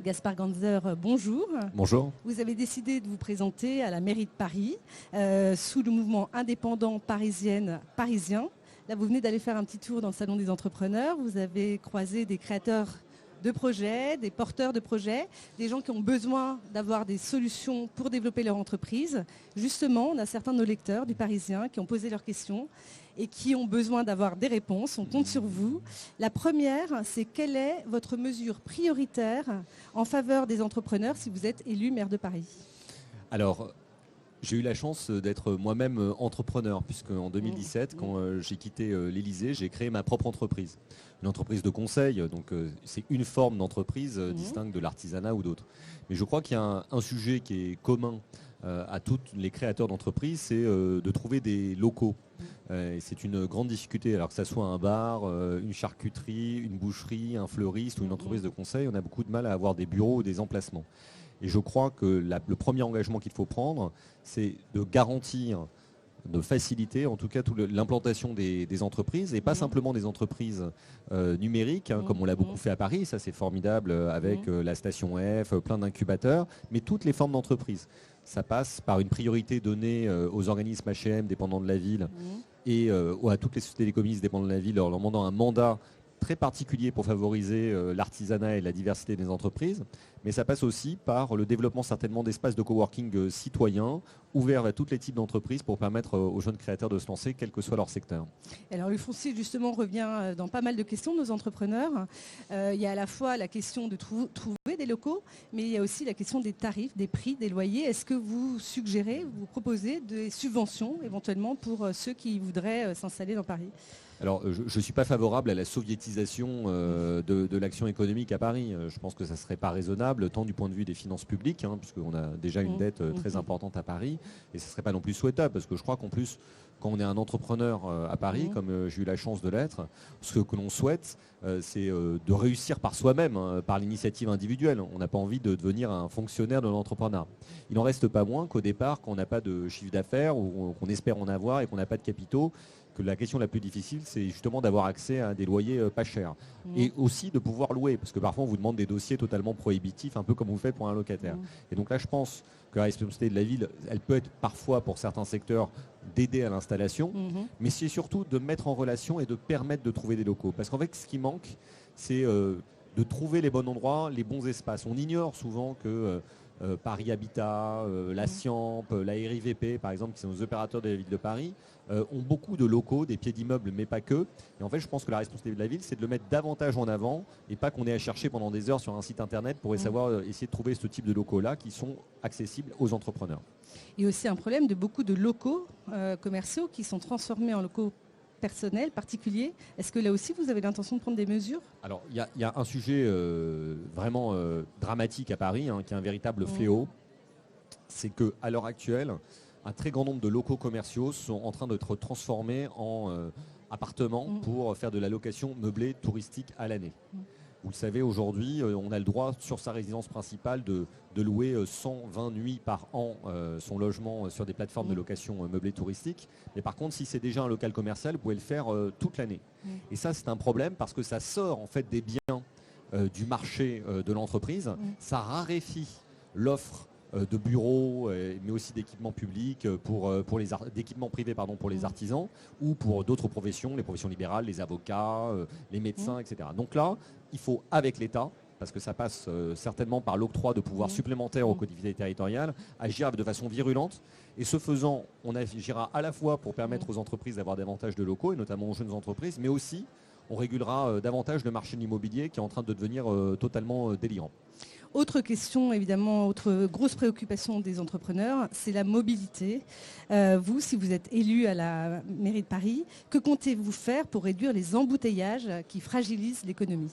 Gaspard Ganzer, bonjour. Bonjour. Vous avez décidé de vous présenter à la mairie de Paris sous le mouvement indépendant parisien. Là, vous venez d'aller faire un petit tour dans le salon des entrepreneurs. Vous avez croisé des créateurs de projets, des porteurs de projets, des gens qui ont besoin d'avoir des solutions pour développer leur entreprise. Justement, on a certains de nos lecteurs du Parisien qui ont posé leurs questions et qui ont besoin d'avoir des réponses. On compte sur vous. La première, c'est quelle est votre mesure prioritaire en faveur des entrepreneurs si vous êtes élu maire de Paris ? Alors, j'ai eu la chance d'être moi-même entrepreneur, puisque en 2017, quand j'ai quitté l'Élysée, j'ai créé ma propre entreprise. Une entreprise de conseil, donc c'est une forme d'entreprise distincte de l'artisanat ou d'autres. Mais je crois qu'il y a un sujet qui est commun à tous les créateurs d'entreprises, c'est de trouver des locaux. Et c'est une grande difficulté, alors que ça soit un bar, une charcuterie, une boucherie, un fleuriste ou une entreprise de conseil, on a beaucoup de mal à avoir des bureaux ou des emplacements. Et je crois que le premier engagement qu'il faut prendre, c'est de garantir, de faciliter en tout cas l'implantation des entreprises, et pas simplement des entreprises numériques, comme on l'a beaucoup fait à Paris, ça c'est formidable avec la station F, plein d'incubateurs, mais toutes les formes d'entreprises. Ça passe par une priorité donnée aux organismes H&M dépendants de la ville et à toutes les sociétés d'économistes dépendant de la ville, leur demandant un mandat très particulier pour favoriser l'artisanat et la diversité des entreprises, mais ça passe aussi par le développement certainement d'espaces de coworking citoyens, ouverts à tous les types d'entreprises pour permettre aux jeunes créateurs de se lancer, quel que soit leur secteur. Alors le foncier justement revient dans pas mal de questions de nos entrepreneurs. Il y a à la fois la question de trouver des locaux, mais il y a aussi la question des tarifs, des prix, des loyers. Est-ce que vous suggérez, vous proposez des subventions éventuellement pour ceux qui voudraient s'installer dans Paris ? Alors, je ne suis pas favorable à la soviétisation de l'action économique à Paris. Je pense que ça ne serait pas raisonnable, tant du point de vue des finances publiques, puisqu'on a déjà une dette très importante à Paris, et ce ne serait pas non plus souhaitable, parce que je crois qu'en plus, quand on est un entrepreneur à Paris, comme j'ai eu la chance de l'être, ce que l'on souhaite, c'est de réussir par soi-même, par l'initiative individuelle. On n'a pas envie de devenir un fonctionnaire de l'entrepreneuriat. Il n'en reste pas moins qu'au départ, quand on n'a pas de chiffre d'affaires, ou qu'on espère en avoir et qu'on n'a pas de capitaux, que la question la plus difficile, c'est justement d'avoir accès à des loyers pas chers. Et aussi de pouvoir louer, parce que parfois on vous demande des dossiers totalement prohibitifs, un peu comme vous faites pour un locataire. Et donc là, je pense que la responsabilité de la ville, elle peut être parfois, pour certains secteurs, d'aider à l'installation, mais c'est surtout de mettre en relation et de permettre de trouver des locaux. Parce qu'en fait, ce qui manque, c'est de trouver les bons endroits, les bons espaces. On ignore souvent que Paris Habitat, la Ciamp, la RIVP, par exemple, qui sont les opérateurs de la ville de Paris, ont beaucoup de locaux, des pieds d'immeubles, mais pas que. Et en fait, je pense que la responsabilité de la ville, c'est de le mettre davantage en avant et pas qu'on ait à chercher pendant des heures sur un site internet pour essayer de trouver ce type de locaux-là qui sont accessibles aux entrepreneurs. Il y a aussi un problème de beaucoup de locaux commerciaux qui sont transformés en locaux personnels, particuliers. Est-ce que là aussi, vous avez l'intention de prendre des mesures ? Alors, il y a un sujet vraiment dramatique à Paris, qui est un véritable fléau. C'est qu'à l'heure actuelle, un très grand nombre de locaux commerciaux sont en train d'être transformés en appartements pour faire de la location meublée touristique à l'année. Vous le savez, aujourd'hui, on a le droit sur sa résidence principale de louer 120 nuits par an son logement sur des plateformes de location meublée touristique. Mais par contre, si c'est déjà un local commercial, vous pouvez le faire toute l'année. Et ça, c'est un problème parce que ça sort en fait des biens du marché de l'entreprise. Ça raréfie l'offre de bureaux, mais aussi d'équipements publics, d'équipements privés pour les artisans ou pour d'autres professions, les professions libérales, les avocats, les médecins, etc. Donc là, il faut, avec l'État, parce que ça passe certainement par l'octroi de pouvoirs supplémentaires aux collectivités territoriales, agir de façon virulente. Et ce faisant, on agira à la fois pour permettre aux entreprises d'avoir davantage de locaux, et notamment aux jeunes entreprises, mais aussi on régulera davantage le marché de l'immobilier qui est en train de devenir totalement délirant. Autre question, évidemment, autre grosse préoccupation des entrepreneurs, c'est la mobilité. Vous, si vous êtes élu à la mairie de Paris, que comptez-vous faire pour réduire les embouteillages qui fragilisent l'économie ?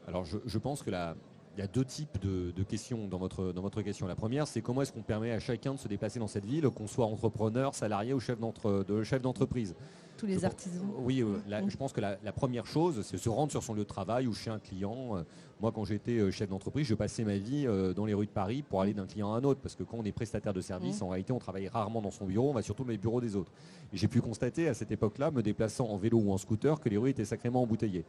Alors, je pense que il y a deux types de questions dans votre question. La première, c'est comment est-ce qu'on permet à chacun de se déplacer dans cette ville, qu'on soit entrepreneur, salarié ou chef d'entreprise. tous les artisans. Oui, je pense que la première chose, c'est se rendre sur son lieu de travail ou chez un client. Moi, quand j'étais chef d'entreprise, je passais ma vie dans les rues de Paris pour aller d'un client à un autre. Parce que quand on est prestataire de service, en réalité, on travaille rarement dans son bureau, on va surtout dans les bureaux des autres. Et j'ai pu constater à cette époque-là, me déplaçant en vélo ou en scooter, que les rues étaient sacrément embouteillées.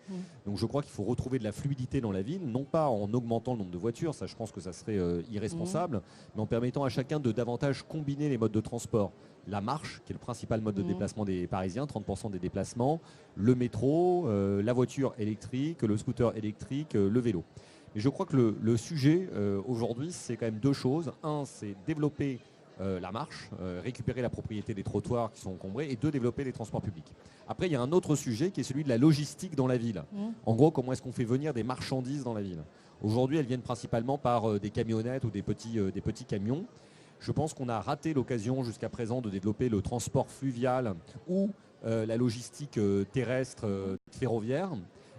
Donc je crois qu'il faut retrouver de la fluidité dans la ville, non pas en augmentant le nombre de voitures, ça je pense que ça serait irresponsable, mais en permettant à chacun de davantage combiner les modes de transport. La marche, qui est le principal mode de déplacement des Parisiens, 30% des déplacements, le métro, la voiture électrique, le scooter électrique, le vélo. Mais je crois que le sujet aujourd'hui, c'est quand même deux choses. Un, c'est développer la marche, récupérer la propriété des trottoirs qui sont encombrés, et deux, développer les transports publics. Après, il y a un autre sujet qui est celui de la logistique dans la ville. En gros, comment est-ce qu'on fait venir des marchandises dans la ville? Aujourd'hui, elles viennent principalement par des camionnettes ou des petits camions. Je pense qu'on a raté l'occasion jusqu'à présent de développer le transport fluvial ou la logistique terrestre ferroviaire,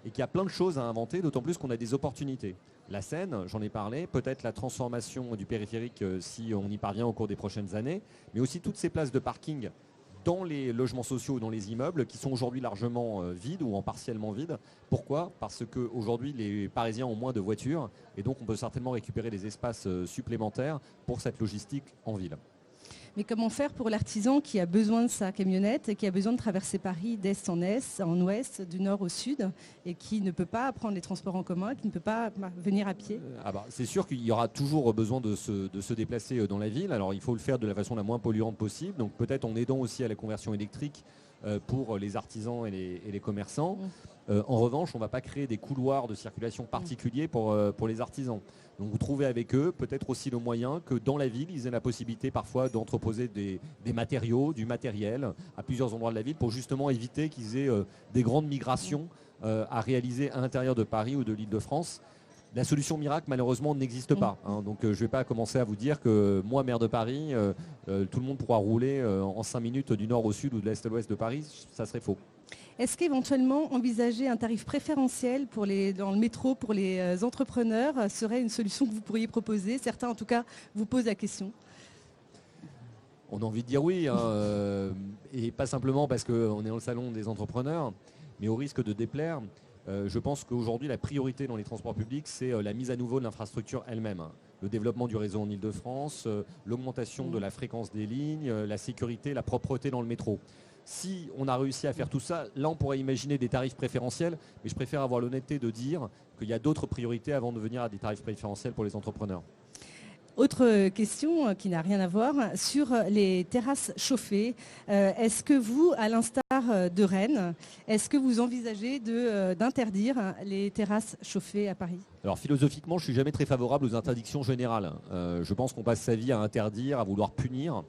et qu'il y a plein de choses à inventer, d'autant plus qu'on a des opportunités. La Seine, j'en ai parlé, peut-être la transformation du périphérique si on y parvient au cours des prochaines années, mais aussi toutes ces places de parking dans les logements sociaux ou dans les immeubles qui sont aujourd'hui largement vides ou en partiellement vides. Pourquoi? Parce qu'aujourd'hui, les Parisiens ont moins de voitures et donc on peut certainement récupérer des espaces supplémentaires pour cette logistique en ville. Mais comment faire pour l'artisan qui a besoin de sa camionnette et qui a besoin de traverser Paris d'est en est, en ouest, du nord au sud, et qui ne peut pas prendre les transports en commun, qui ne peut pas venir à pied? C'est sûr qu'il y aura toujours besoin de se déplacer dans la ville. Alors il faut le faire de la façon la moins polluante possible, donc peut-être en aidant aussi à la conversion électrique pour les artisans et les commerçants. En revanche, on ne va pas créer des couloirs de circulation particuliers pour les artisans. Donc vous trouvez avec eux peut-être aussi le moyen que dans la ville, ils aient la possibilité parfois d'entreposer des matériaux, du matériel à plusieurs endroits de la ville pour justement éviter qu'ils aient des grandes migrations à réaliser à l'intérieur de Paris ou de l'Île-de-France. La solution miracle, malheureusement, n'existe pas. Donc je ne vais pas commencer à vous dire que moi, maire de Paris, tout le monde pourra rouler en 5 minutes du nord au sud ou de l'est à l'ouest de Paris. Ça serait faux. Est-ce qu'éventuellement envisager un tarif préférentiel dans le métro pour les entrepreneurs serait une solution que vous pourriez proposer? Certains en tout cas vous posent la question. On a envie de dire oui, et pas simplement parce qu'on est dans le salon des entrepreneurs, mais au risque de déplaire. Je pense qu'aujourd'hui, la priorité dans les transports publics, c'est la mise à nouveau de l'infrastructure elle-même. Le développement du réseau en Île-de-France, l'augmentation de la fréquence des lignes, la sécurité, la propreté dans le métro. Si on a réussi à faire tout ça, là on pourrait imaginer des tarifs préférentiels, mais je préfère avoir l'honnêteté de dire qu'il y a d'autres priorités avant de venir à des tarifs préférentiels pour les entrepreneurs. Autre question qui n'a rien à voir, sur les terrasses chauffées. Est-ce que vous, à l'instar de Rennes, est-ce que vous envisagez d'interdire les terrasses chauffées à Paris? Alors philosophiquement, je ne suis jamais très favorable aux interdictions générales. Je pense qu'on passe sa vie à interdire, à vouloir punir,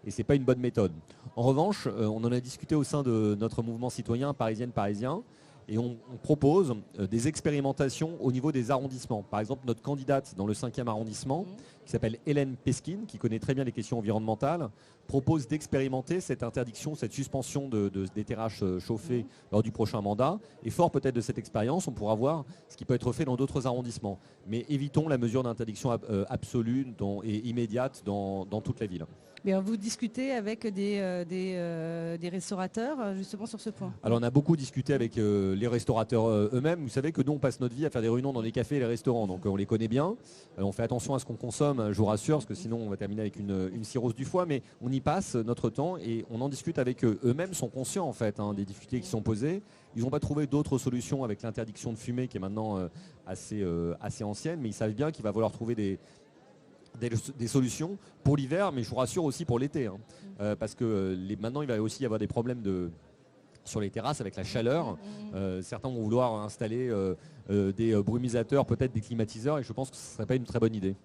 et ce n'est pas une bonne méthode. En revanche, on en a discuté au sein de notre mouvement citoyen Parisien, et on propose des expérimentations au niveau des arrondissements. Par exemple, notre candidate dans le 5e arrondissement, qui s'appelle Hélène Peskin, qui connaît très bien les questions environnementales, propose d'expérimenter cette interdiction, cette suspension des terrasses chauffées lors du prochain mandat. Et fort peut-être de cette expérience, on pourra voir ce qui peut être fait dans d'autres arrondissements. Mais évitons la mesure d'interdiction absolue et immédiate dans toute la ville. Bien, vous discutez avec des restaurateurs justement sur ce point? Alors on a beaucoup discuté avec les restaurateurs eux-mêmes. Vous savez que nous on passe notre vie à faire des réunions dans les cafés et les restaurants, donc on les connaît bien. On fait attention à ce qu'on consomme, je vous rassure, parce que sinon on va terminer avec une cirrhose du foie, mais on y passe notre temps et on en discute avec eux. Eux-mêmes sont conscients en fait des difficultés qui sont posées. Ils n'ont pas trouvé d'autres solutions avec l'interdiction de fumer qui est maintenant assez ancienne, mais ils savent bien qu'il va falloir trouver des solutions pour l'hiver, mais je vous rassure aussi pour l'été, parce que maintenant il va aussi y avoir des problèmes sur les terrasses avec la chaleur. Certains vont vouloir installer des brumisateurs, peut-être des climatiseurs, et je pense que ce ne serait pas une très bonne idée.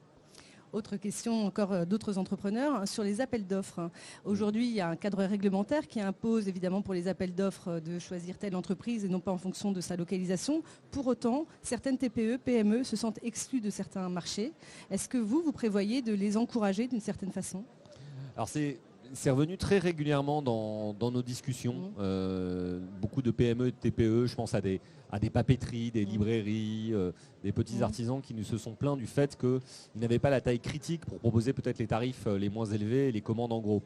Autre question encore d'autres entrepreneurs sur les appels d'offres. Aujourd'hui, il y a un cadre réglementaire qui impose évidemment pour les appels d'offres de choisir telle entreprise et non pas en fonction de sa localisation. Pour autant, certaines TPE, PME se sentent exclues de certains marchés. Est-ce que vous prévoyez de les encourager d'une certaine façon? Alors C'est revenu très régulièrement dans nos discussions. Beaucoup de PME et de TPE, je pense à des papeteries, des librairies, des petits artisans qui nous se sont plaints du fait qu'ils n'avaient pas la taille critique pour proposer peut-être les tarifs les moins élevés et les commandes en gros.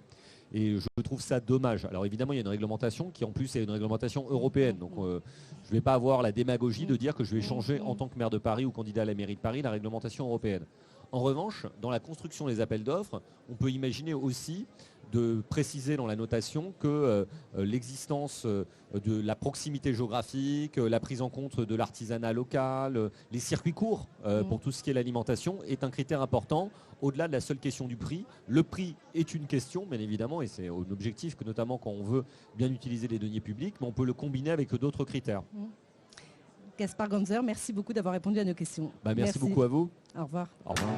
Et je trouve ça dommage. Alors évidemment, il y a une réglementation qui en plus est une réglementation européenne. Donc je ne vais pas avoir la démagogie de dire que je vais changer en tant que maire de Paris ou candidat à la mairie de Paris la réglementation européenne. En revanche, dans la construction des appels d'offres, on peut imaginer aussi de préciser dans la notation que l'existence de la proximité géographique, la prise en compte de l'artisanat local, les circuits courts pour tout ce qui est l'alimentation est un critère important au-delà de la seule question du prix. Le prix est une question, bien évidemment, et c'est un objectif que notamment quand on veut bien utiliser les deniers publics, mais on peut le combiner avec d'autres critères. Gaspard Ganzer, merci beaucoup d'avoir répondu à nos questions. Merci beaucoup à vous. Au revoir. Au revoir.